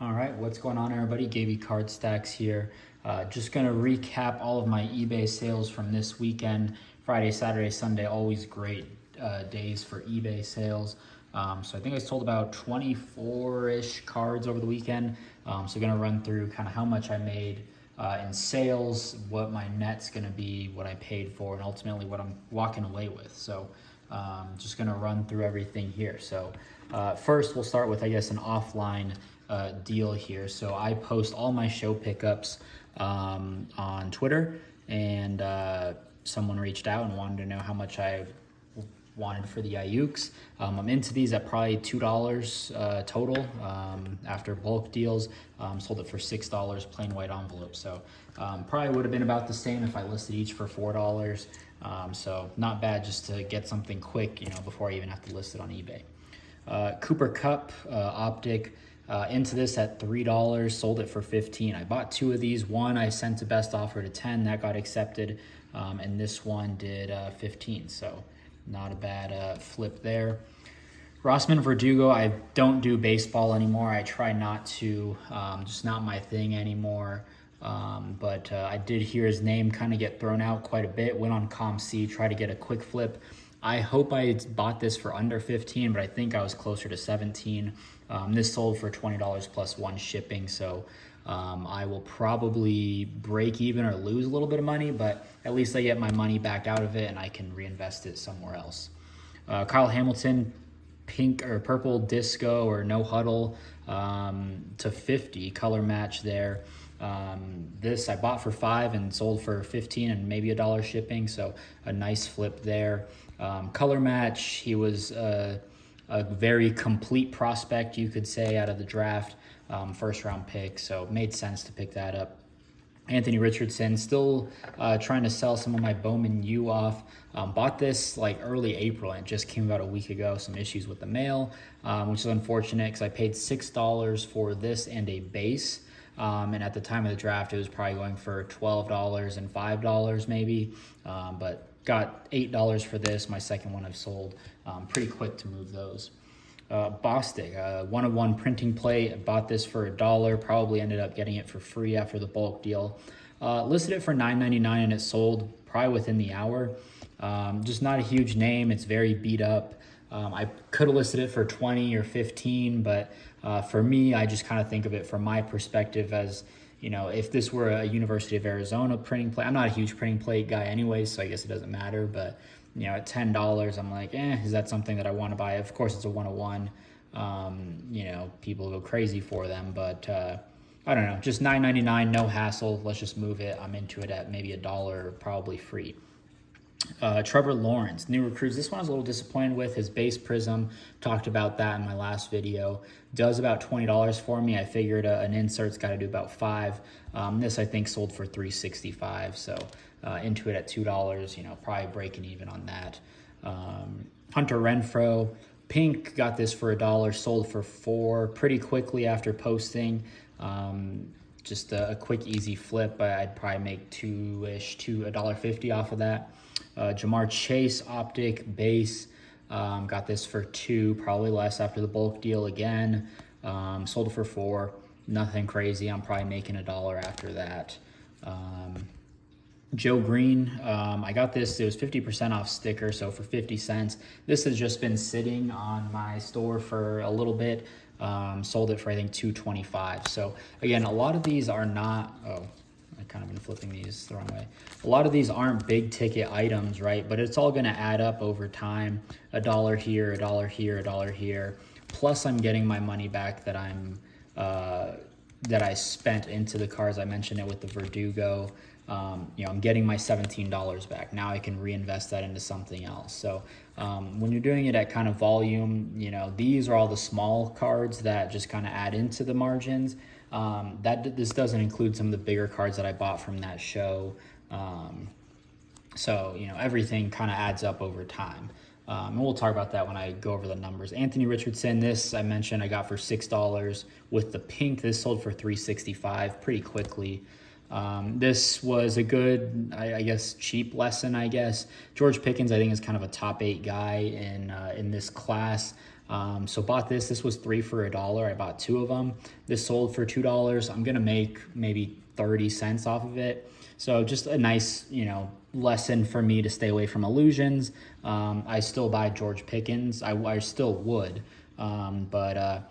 All right, what's going on, everybody? Gaby Card Stacks here. Just gonna recap all of my eBay sales from this weekend. Friday, Saturday, Sunday, always great days for eBay sales. So I think I sold about 24-ish cards over the weekend. So gonna run through kind of how much I made in sales, what my net's gonna be, what I paid for, and ultimately what I'm walking away with. So just gonna run through everything here. So first we'll start with, I guess, an offline deal here. So I post all my show pickups on Twitter, and someone reached out and wanted to know how much I wanted for the Ayuks. I'm into these at probably $2 total after bulk deals. Sold it for $6 plain white envelope. So probably would have been about the same if I listed each for $4. So not bad just to get something quick, before I even have to list it on eBay. Cooper Cup Optic. Into this at $3, sold it for $15. I bought two of these. One I sent to best offer to 10, that got accepted, and this one did 15. So not a bad flip there. Rossman Verdugo, I don't do baseball anymore. I try not to, just not my thing anymore. But I did hear his name kind of get thrown out quite a bit. Went on ComC, tried to get a quick flip. I hope I bought this for under 15, but I think I was closer to 17. This sold for $20 plus one shipping, so I will probably break even or lose a little bit of money, but at least I get my money back out of it and I can reinvest it somewhere else. Kyle Hamilton, pink or purple disco or no huddle to 50, color match there. This I bought for $5 and sold for 15 and maybe $1 shipping, so a nice flip there. Color match, he was a very complete prospect, you could say, out of the draft, first round pick, so made sense to pick that up. Anthony Richardson, still trying to sell some of my Bowman U off. Bought this like early April and it just came about a week ago. Some issues with the mail, which is unfortunate because I paid $6 for this and a base. And at the time of the draft, it was probably going for $12 and $5 maybe, but got $8 for this. My second one I've sold. Pretty quick to move those. Bostic, one-of-one printing plate. Bought this for $1. Probably ended up getting it for free after the bulk deal. Listed it for $9.99 and it sold probably within the hour. Just not a huge name. It's very beat up. I could have listed it for 20 or 15, but for me, I just kind of think of it from my perspective as, if this were a University of Arizona printing plate. I'm not a huge printing plate guy anyway, so I guess it doesn't matter, but at $10, I'm like, is that something that I want to buy? Of course, it's a one-of-one. People go crazy for them, but I don't know, just $9.99, no hassle. Let's just move it. I'm into it at maybe $1, probably free. Trevor Lawrence, new recruits. This one I was a little disappointed with. His base prism, talked about that in my last video. Does about $20 for me. I figured an insert's got to do about $5. This I think sold for $3.65. So into it at $2. Probably breaking even on that. Hunter Renfrow, pink, got this for $1. Sold for $4 pretty quickly after posting. Just a quick, easy flip. I'd probably make $2-ish to $1.50 off of that. Jamar Chase optic base, got this for $2, probably less after the bulk deal again. Sold it for $4, nothing crazy. I'm probably making $1 after that. Joe Green, I got this, it was 50% off sticker, so for 50 cents. This has just been sitting on my store for a little bit. Sold it for I think $2.25. So again, a lot of these are not, I kind of been flipping these the wrong way. A lot of these aren't big ticket items, right? But it's all going to add up over time. $1 here, $1 here, $1 here. Plus I'm getting my money back that I spent into the cards. I mentioned it with the Verdugo. I'm getting my $17 back. Now I can reinvest that into something else. So when you're doing it at kind of volume, these are all the small cards that just kind of add into the margins. This doesn't include some of the bigger cards that I bought from that show. So everything kind of adds up over time. And we'll talk about that when I go over the numbers. Anthony Richardson, this I mentioned I got for $6 with the pink. This sold for $3.65 pretty quickly. This was a good, I guess, cheap lesson, I guess. George Pickens, I think, is kind of a top 8 guy in this class. So bought this. This was 3 for $1. I bought 2 of them. This sold for $2. I'm gonna make maybe 30 cents off of it. So just a nice, lesson for me to stay away from illusions. I still buy George Pickens. I still would. But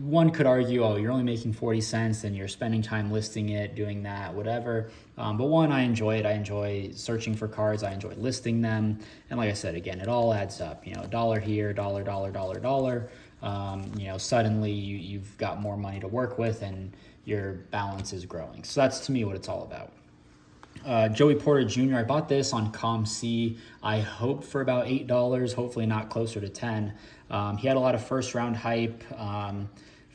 one could argue, oh, you're only making 40 cents and you're spending time listing it, doing that, whatever. But one, I enjoy it. I enjoy searching for cards. I enjoy listing them. And like I said, again, it all adds up, $1 here, dollar, dollar. Suddenly you've got more money to work with and your balance is growing. So that's to me what it's all about. Joey Porter Jr., I bought this on ComC. I hope for about $8, hopefully not closer to 10. He had a lot of first round hype, and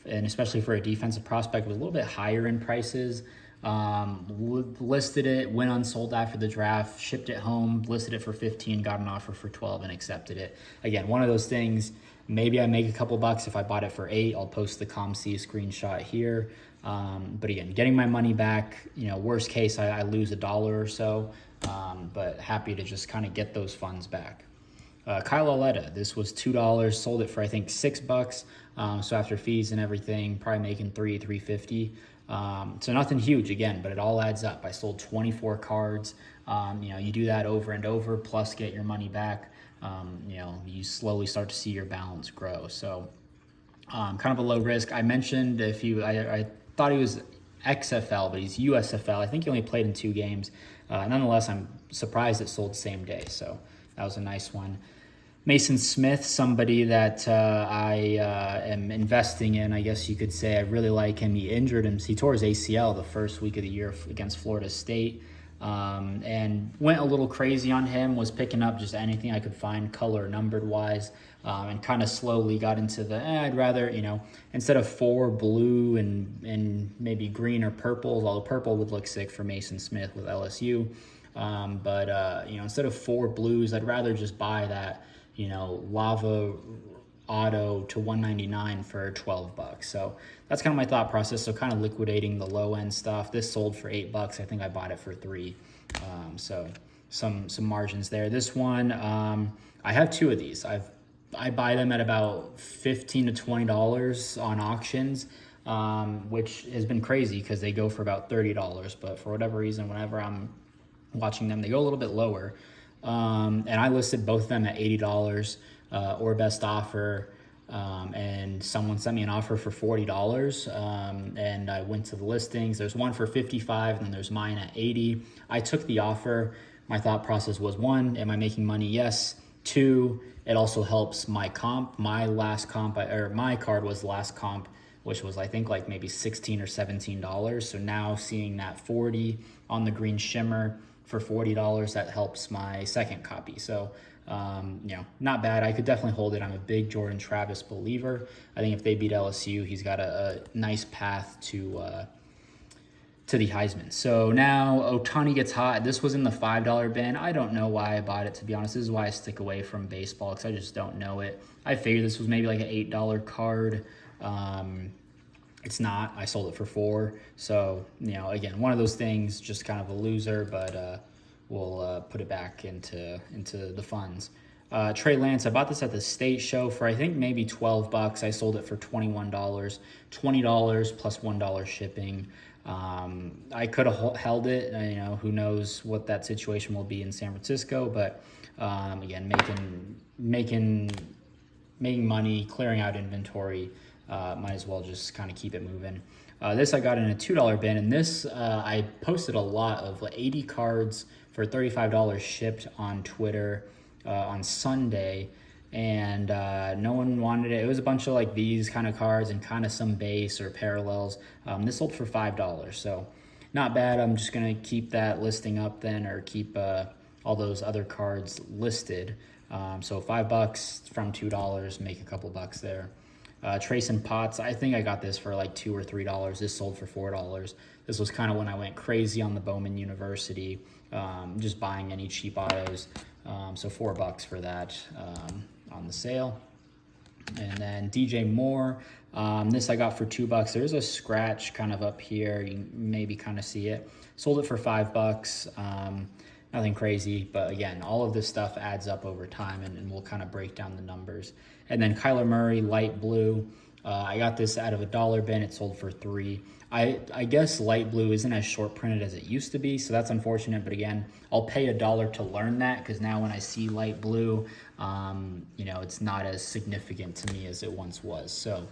especially for a defensive prospect, was a little bit higher in prices. Listed it, went unsold after the draft, shipped it home, listed it for 15, got an offer for 12 and accepted it. Again, one of those things, maybe I make a couple bucks if I bought it for 8. I'll post the ComC screenshot here. But again, getting my money back, worst case, I lose $1 or so, but happy to just kind of get those funds back. Kyle Aletta, this was $2, sold it for, I think, $6. So after fees and everything, probably making $3.50. So nothing huge again, but it all adds up. I sold 24 cards. You do that over and over, plus get your money back. You slowly start to see your balance grow. So kind of a low risk. I mentioned I thought he was XFL, but he's USFL. I think he only played in 2 games. Nonetheless, I'm surprised it sold same day. So that was a nice one. Mason Smith, somebody that I am investing in, I guess you could say. I really like him. He tore his ACL the first week of the year against Florida State, and went a little crazy on him, was picking up just anything I could find color numbered wise, and kind of slowly got into I'd rather, instead of 4 blue and maybe green or purple, although purple would look sick for Mason Smith with LSU, but instead of 4 blues, I'd rather just buy that lava auto to $199 for $12. So that's kind of my thought process. So kind of liquidating the low end stuff. This sold for $8. I think I bought it for $3. So some margins there. This one, I have 2 of these. I buy them at about $15 to $20 on auctions, which has been crazy because they go for about $30. But for whatever reason, whenever I'm watching them, they go a little bit lower. And I listed both of them at $80 or best offer, and someone sent me an offer for $40, and I went to the listings. There's one for $55, and then there's mine at $80. I took the offer. My thought process was, 1, am I making money? Yes. 2, it also helps my comp. My card was the last comp, which was, I think, like maybe $16 or $17. So now seeing that 40 on the green shimmer for $40, that helps my second copy. So, not bad. I could definitely hold it. I'm a big Jordan Travis believer. I think if they beat LSU, he's got a nice path to the Heisman. So now Ohtani gets hot. This was in the $5 bin. I don't know why I bought it, to be honest. This is why I stick away from baseball, because I just don't know it. I figured this was maybe like an $8 card. It's not. I sold it for $4. So, again, one of those things, just kind of a loser, but we'll put it back into the funds. Trey Lance, I bought this at the State Show for, I think, maybe $12. I sold it for $21. $20 plus $1 shipping. I could have held it. Who knows what that situation will be in San Francisco, but again, making money, clearing out inventory. Might as well just kind of keep it moving. This I got in a $2 bin, and this I posted a lot of 80 cards for $35 shipped on Twitter on Sunday, and no one wanted it. It was a bunch of these kind of cards and kind of some base or parallels. This sold for $5, so not bad. I'm just gonna keep that listing up then, or keep all those other cards listed. So $5 from $2, make a couple bucks there. Trace and Potts, I think I got this for $2 or $3. This sold for $4. This was kind of when I went crazy on the Bowman University, just buying any cheap autos. So $4 for that on the sale. And then DJ Moore, this I got for $2. There's a scratch kind of up here. You can maybe kind of see it. Sold it for $5. Nothing crazy, but again, all of this stuff adds up over time, and we'll kind of break down the numbers. And then Kyler Murray, light blue. I got this out of a dollar bin. It sold for $3. I guess light blue isn't as short printed as it used to be, so that's unfortunate. But again, I'll pay $1 to learn that, because now when I see light blue, you know, it's not as significant to me as it once was. So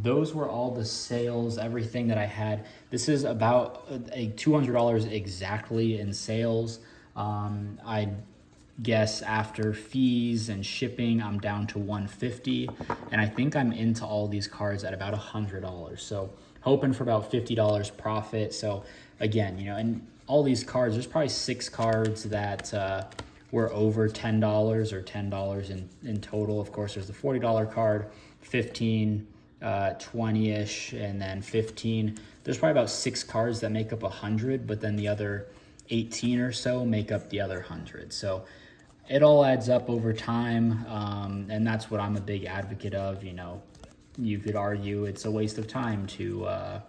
those were all the sales, everything that I had. This is about a $200 exactly in sales. I guess after fees and shipping, I'm down to $150, and I think I'm into all these cards at about $100. So hoping for about $50 profit. So again, you know, and all these cards, there's probably 6 cards that were over $10 or $10 in total. Of course, there's the $40 card, 15, 20-ish, and then 15. There's probably about 6 cards that make up 100, but then the other 18 or so make up the other 100. So it all adds up over time, and that's what I'm a big advocate of. You know, you could argue it's a waste of time to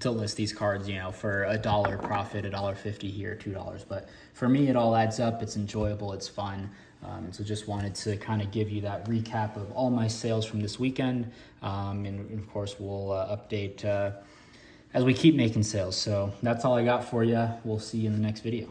list these cards, you know, for $1 profit, $1.50 here, $2. But for me, it all adds up. It's enjoyable. It's fun. So just wanted to kind of give you that recap of all my sales from this weekend. And of course, we'll update as we keep making sales. So that's all I got for you. We'll see you in the next video.